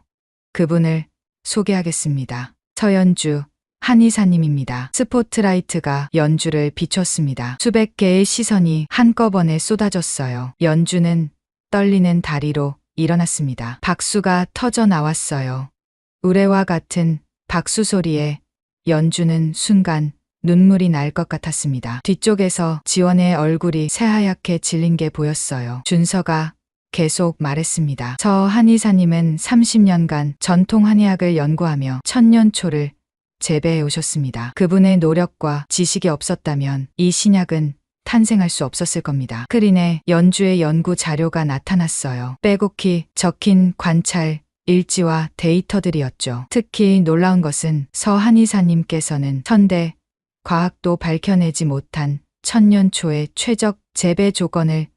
Speaker 1: 그분을 소개하겠습니다. 서연주 한의사님입니다. 스포트라이트가 연주를 비췄습니다. 수백 개의 시선이 한꺼번에 쏟아졌어요. 연주는 떨리는 다리로 일어났습니다. 박수가 터져 나왔어요. 우레와 같은 박수 소리에 연주는 순간 눈물이 날 것 같았습니다. 뒤쪽에서 지원의 얼굴이 새하얗게 질린 게 보였어요. 준서가 계속 말했습니다. 저 한의사님은 30년간 전통 한의학을 연구하며 천년초를 재배해 오셨습니다. 그분의 노력과 지식이 없었다면 이 신약은 탄생할 수 없었을 겁니다. 스크린에 연주의 연구 자료가 나타났어요. 빼곡히 적힌 관찰 일지와 데이터들이었죠. 특히 놀라운 것은 서 한의사님께서는 현대 과학도 밝혀내지 못한 천년초의 최적 재배 조건을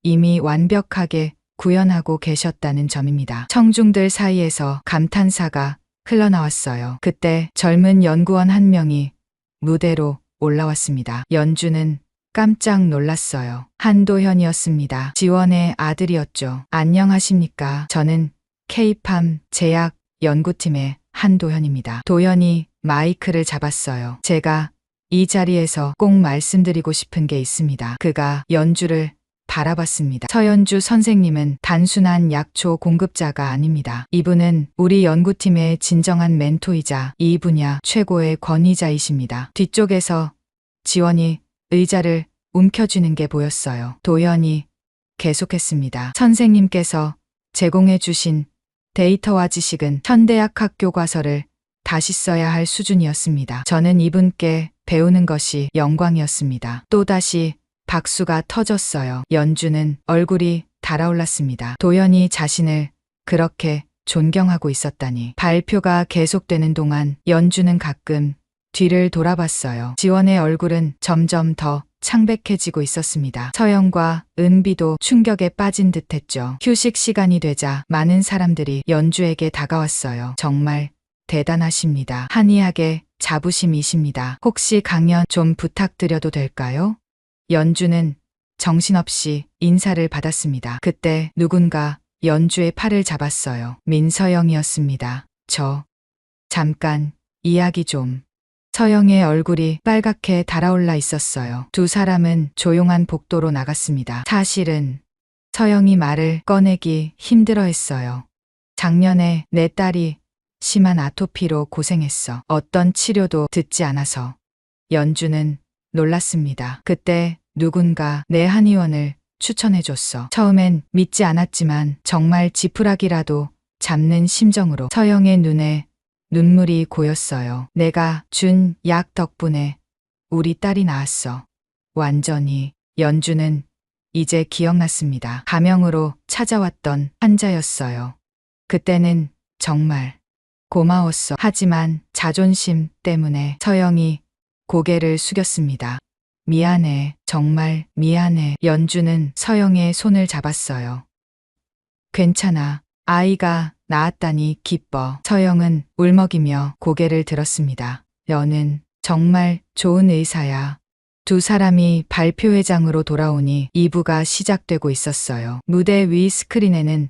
Speaker 1: 이미 완벽하게 구현하고 계셨다는 점입니다. 청중들 사이에서 감탄사가 흘러나왔어요. 그때 젊은 연구원 한 명이 무대로 올라왔습니다. 연주는 깜짝 놀랐어요. 한도현이었습니다. 지원의 아들이었죠. 안녕하십니까. 저는 K-팜 제약 연구팀의 한도현입니다. 도현이 마이크를 잡았어요. 제가 이 자리에서 꼭 말씀드리고 싶은 게 있습니다. 그가 연주를 바라봤습니다. 서연주 선생님은 단순한 약초 공급자가 아닙니다. 이분은 우리 연구팀의 진정한 멘토이자 이 분야 최고의 권위자이십니다. 뒤쪽에서 지원이 의자를 움켜쥐는 게 보였어요. 도현이 계속했습니다. 선생님께서 제공해 주신 데이터와 지식은 현대약 학교 과서를 다시 써야 할 수준이었습니다. 저는 이분께 배우는 것이 영광이었습니다. 또다시 박수가 터졌어요. 연주는 얼굴이 달아올랐습니다. 도연이 자신을 그렇게 존경하고 있었다니. 발표가 계속되는 동안 연주는 가끔 뒤를 돌아봤어요. 지원의 얼굴은 점점 더 창백해지고 있었습니다. 서영과 은비도 충격에 빠진 듯했죠. 휴식 시간이 되자 많은 사람들이 연주에게 다가왔어요. 정말 대단하십니다. 한의학의 자부심이십니다. 혹시 강연 좀 부탁드려도 될까요? 연주는 정신없이 인사를 받았습니다. 그때 누군가 연주의 팔을 잡았어요. 민서영이었습니다. 잠깐 이야기 좀. 서영의 얼굴이 빨갛게 달아올라 있었어요. 두 사람은 조용한 복도로 나갔습니다. 사실은 서영이 말을 꺼내기 힘들어했어요. 작년에 내 딸이 심한 아토피로 고생했어. 어떤 치료도 듣지 않아서. 연주는 놀랐습니다. 그때 누군가 내 한의원을 추천해줬어. 처음엔 믿지 않았지만 정말 지푸라기라도 잡는 심정으로. 서영의 눈에 눈물이 고였어요. 내가 준 약 덕분에 우리 딸이 나았어. 완전히. 연주는 이제 기억났습니다. 가명으로 찾아왔던 환자였어요. 그때는 정말 고마웠어. 하지만 자존심 때문에. 서영이 고개를 숙였습니다. 미안해. 정말 미안해. 연주는 서영의 손을 잡았어요. 괜찮아. 아이가 나았다니 기뻐. 서영은 울먹이며 고개를 들었습니다. 너는 정말 좋은 의사야. 두 사람이 발표회장으로 돌아오니 2부가 시작되고 있었어요. 무대 위 스크린에는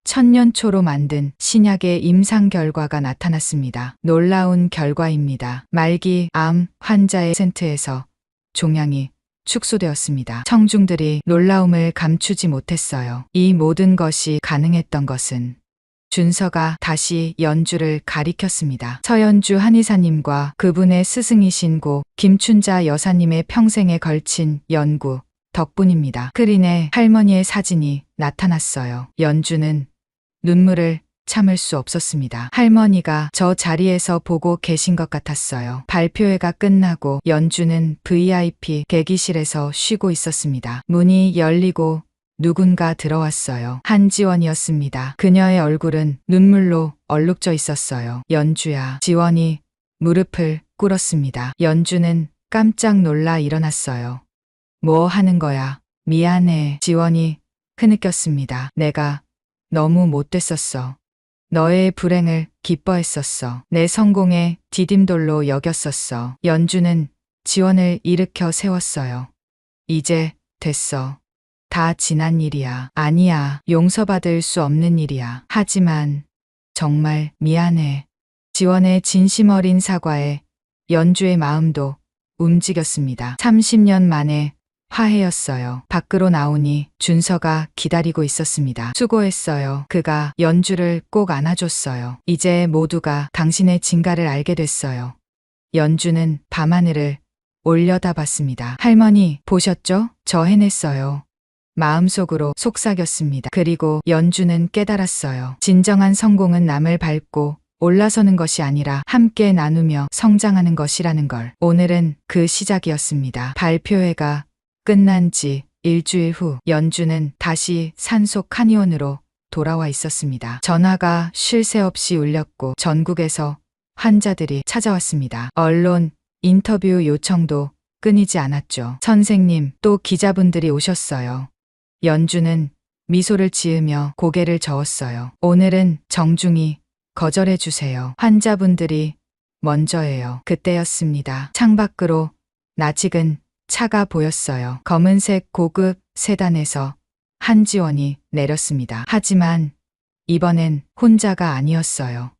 Speaker 1: 천년초로 만든 신약의 임상 결과가 나타났습니다. 놀라운 결과입니다. 말기 암 환자의 센트에서 종양이 축소되었습니다. 청중들이 놀라움을 감추지 못했어요. 이 모든 것이 가능했던 것은 준서가 다시 연주를 가리켰습니다. 서연주 한의사님과 그분의 스승이신 고 김춘자 여사님의 평생에 걸친 연구 덕분입니다. 스크린에 할머니의 사진이 나타났어요. 연주는 눈물을 참을 수 없었습니다. 할머니가 저 자리에서 보고 계신 것 같았어요. 발표회가 끝나고 연주는 VIP 대기실에서 쉬고 있었습니다. 문이 열리고 누군가 들어왔어요. 한지원이었습니다. 그녀의 얼굴은 눈물로 얼룩져 있었어요. 연주야. 지원이 무릎을 꿇었습니다. 연주는 깜짝 놀라 일어났어요. 뭐 하는 거야? 미안해. 지원이 흐느꼈습니다. 내가 너무 못됐었어. 너의 불행을 기뻐했었어. 내 성공에 디딤돌로 여겼었어. 연주는 지원을 일으켜 세웠어요. 이제 됐어. 다 지난 일이야. 아니야. 용서받을 수 없는 일이야. 하지만 정말 미안해. 지원의 진심 어린 사과에 연주의 마음도 움직였습니다. 30년 만에 화해였어요. 밖으로 나오니 준서가 기다리고 있었습니다. 수고했어요. 그가 연주를 꼭 안아줬어요. 이제 모두가 당신의 진가를 알게 됐어요. 연주는 밤하늘을 올려다봤습니다. 할머니, 보셨죠? 저 해냈어요. 마음속으로 속삭였습니다. 그리고 연주는 깨달았어요. 진정한 성공은 남을 밟고 올라서는 것이 아니라 함께 나누며 성장하는 것이라는 걸. 오늘은 그 시작이었습니다. 발표회가 끝난 지 일주일 후 연주는 다시 산속 한의원으로 돌아와 있었습니다. 전화가 쉴 새 없이 울렸고 전국에서 환자들이 찾아왔습니다. 언론 인터뷰 요청도 끊이지 않았죠. 선생님, 또 기자분들이 오셨어요. 연주는 미소를 지으며 고개를 저었어요. 오늘은 정중히 거절해 주세요. 환자분들이 먼저예요. 그때였습니다. 창밖으로 낯익은 차가 보였어요. 검은색 고급 세단에서 한지원이 내렸습니다. 하지만 이번엔 혼자가 아니었어요.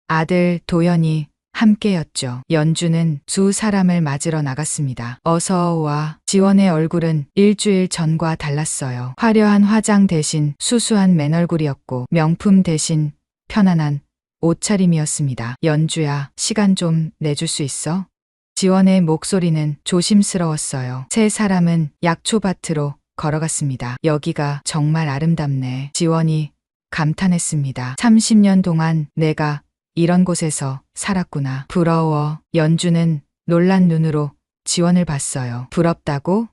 Speaker 1: 아들 도연이 함께였죠. 연주는 두 사람을 맞으러 나갔습니다. 어서 와. 지원의 얼굴은 일주일 전과 달랐어요. 화려한 화장 대신 수수한 맨얼굴이었고 명품 대신 편안한 옷차림이었습니다. 연주야, 시간 좀 내줄 수 있어? 지원의 목소리는 조심스러웠어요. 세 사람은 약초밭으로 걸어갔습니다. 여기가 정말 아름답네. 지원이 감탄했습니다. 30년 동안 내가 이런 곳에서 살았구나. 부러워. 연주는 놀란 눈으로 지원을 봤어요. 부럽다고?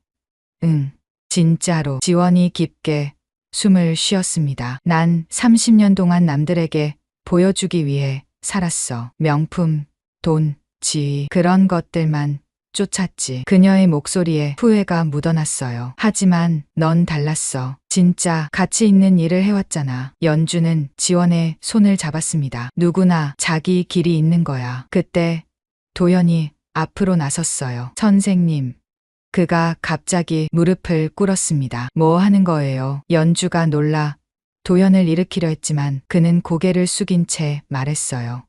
Speaker 1: 응. 진짜로. 지원이 깊게 숨을 쉬었습니다. 난 30년 동안 남들에게 보여주기 위해 살았어. 명품, 돈, 지위, 그런 것들만 쫓았지. 그녀의 목소리에 후회가 묻어났어요. 하지만 넌 달랐어. 진짜 가치 있는 일을 해왔잖아. 연주는 지원의 손을 잡았습니다. 누구나 자기 길이 있는 거야. 그때 도연이 앞으로 나섰어요. 선생님. 그가 갑자기 무릎을 꿇었습니다. 뭐 하는 거예요? 연주가 놀라 도연을 일으키려 했지만 그는 고개를 숙인 채 말했어요.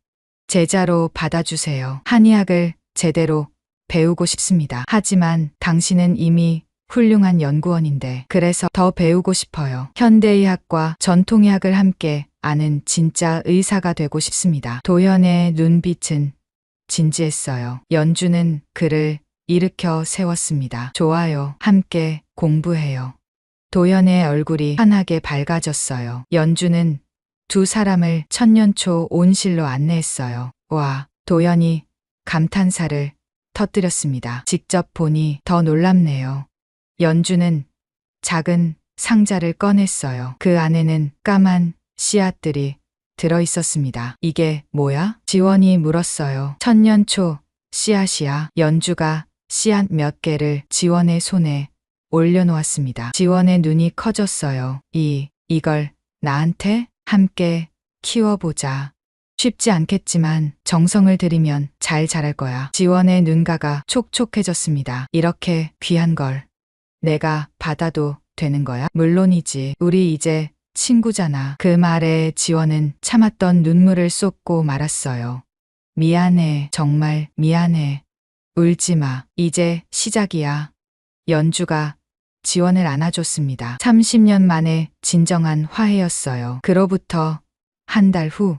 Speaker 1: 제자로 받아주세요. 한의학을 제대로 배우고 싶습니다. 하지만 당신은 이미 훌륭한 연구원인데 그래서 더 배우고 싶어요. 현대의학과 전통의학을 함께 아는 진짜 의사가 되고 싶습니다. 도연의 눈빛은 진지했어요. 연주는 그를 일으켜 세웠습니다. 좋아요. 함께 공부해요. 도연의 얼굴이 환하게 밝아졌어요. 연주는 두 사람을 천년초 온실로 안내했어요. 와, 도연이 감탄사를 터뜨렸습니다. 직접 보니 더 놀랍네요. 연주는 작은 상자를 꺼냈어요. 그 안에는 까만 씨앗들이 들어있었습니다. 이게 뭐야? 지원이 물었어요. 천년초 씨앗이야. 연주가 씨앗 몇 개를 지원의 손에 올려놓았습니다. 지원의 눈이 커졌어요. 이걸 나한테 함께 키워보자. 쉽지 않겠지만 정성을 들이면 잘 자랄 거야. 지원의 눈가가 촉촉해졌습니다. 이렇게 귀한 걸 내가 받아도 되는 거야? 물론이지. 우리 이제 친구잖아. 그 말에 지원은 참았던 눈물을 쏟고 말았어요. 미안해. 정말 미안해. 울지 마. 이제 시작이야. 연주가 지원을 안아줬습니다. 30년 만에 진정한 화해였어요. 그로부터 한 달 후,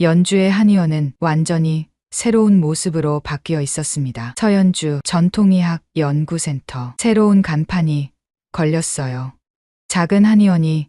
Speaker 1: 연주의 한의원은 완전히 새로운 모습으로 바뀌어 있었습니다. 서연주 전통의학 연구센터. 새로운 간판이 걸렸어요. 작은 한의원이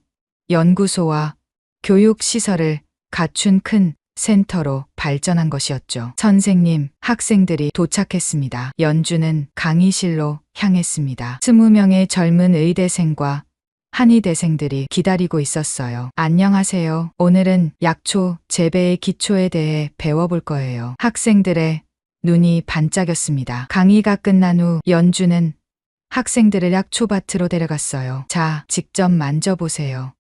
Speaker 1: 연구소와 교육시설을 갖춘 큰 센터로 발전한 것이었죠. 선생님, 학생들이 도착했습니다. 연주는 강의실로 향했습니다. 20명의 젊은 의대생과 한의대생들이 기다리고 있었어요. 안녕하세요. 오늘은 약초 재배의 기초에 대해 배워볼 거예요. 학생들의 눈이 반짝였습니다. 강의가 끝난 후 연주는 학생들을 약초밭으로 데려갔어요. 자, 직접 만져보세요.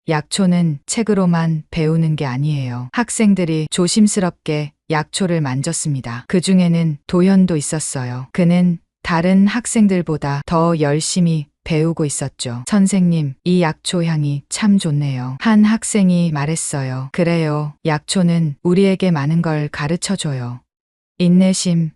Speaker 1: 약초는 책으로만 배우는 게 아니에요. 학생들이 조심스럽게 약초를 만졌습니다. 그 중에는 도현도 있었어요. 그는 다른 학생들보다 더 열심히 배우고 있었죠. 선생님, 이 약초 향이 참 좋네요. 한 학생이 말했어요. 그래요. 약초는 우리에게 많은 걸 가르쳐줘요. 인내심,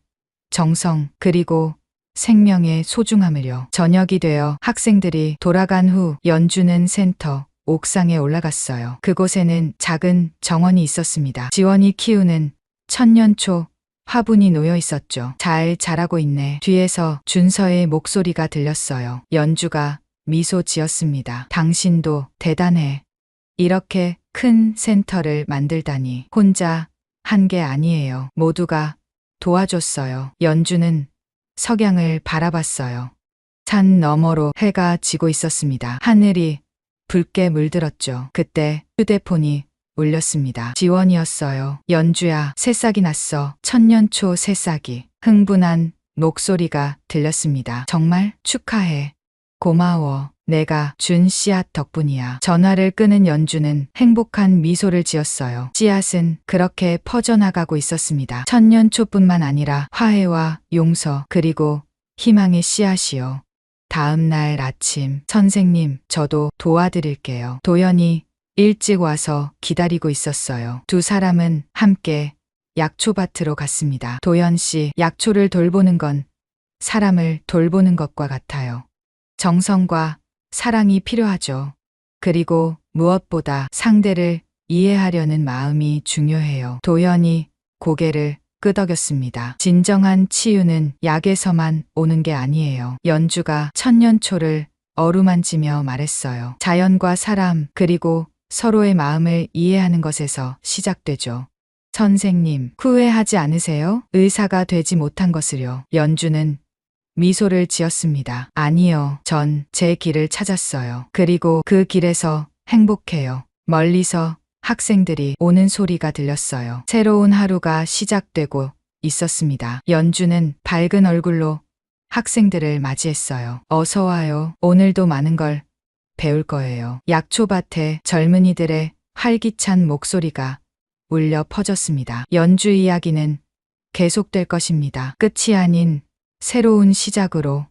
Speaker 1: 정성, 그리고 생명의 소중함을요. 저녁이 되어 학생들이 돌아간 후 연주는 센터 옥상에 올라갔어요. 그곳에는 작은 정원이 있었습니다. 지원이 키우는 천년초 화분이 놓여 있었죠. 잘 자라고 있네. 뒤에서 준서의 목소리가 들렸어요. 연주가 미소 지었습니다. 당신도 대단해. 이렇게 큰 센터를 만들다니. 혼자 한 게 아니에요. 모두가 도와줬어요. 연주는 석양을 바라봤어요. 산 너머로 해가 지고 있었습니다. 하늘이 붉게 물들었죠. 그때 휴대폰이 울렸습니다. 지원이었어요. 연주야, 새싹이 났어. 천년초 새싹이. 흥분한 목소리가 들렸습니다. 정말 축하해. 고마워. 내가 준 씨앗 덕분이야. 전화를 끄는 연주는 행복한 미소를 지었어요. 씨앗은 그렇게 퍼져나가고 있었습니다. 천년초뿐만 아니라 화해와 용서 그리고 희망의 씨앗이요. 다음 날 아침, 선생님, 저도 도와드릴게요. 도연이 일찍 와서 기다리고 있었어요. 두 사람은 함께 약초밭으로 갔습니다. 도연 씨, 약초를 돌보는 건 사람을 돌보는 것과 같아요. 정성과 사랑이 필요하죠. 그리고 무엇보다 상대를 이해하려는 마음이 중요해요. 도연이 고개를 끄덕였습니다. 진정한 치유는 약에서만 오는 게 아니에요. 연주가 천년초를 어루만지며 말했어요. 자연과 사람 그리고 서로의 마음을 이해하는 것에서 시작되죠. 선생님, 후회하지 않으세요? 의사가 되지 못한 것을요. 연주는 미소를 지었습니다. 아니요. 전 제 길을 찾았어요. 그리고 그 길에서 행복해요. 멀리서 학생들이 오는 소리가 들렸어요. 새로운 하루가 시작되고 있었습니다. 연주는 밝은 얼굴로 학생들을 맞이했어요. 어서 와요. 오늘도 많은 걸 배울 거예요. 약초밭에 젊은이들의 활기찬 목소리가 울려 퍼졌습니다. 연주 이야기는 계속될 것입니다. 끝이 아닌 새로운 시작으로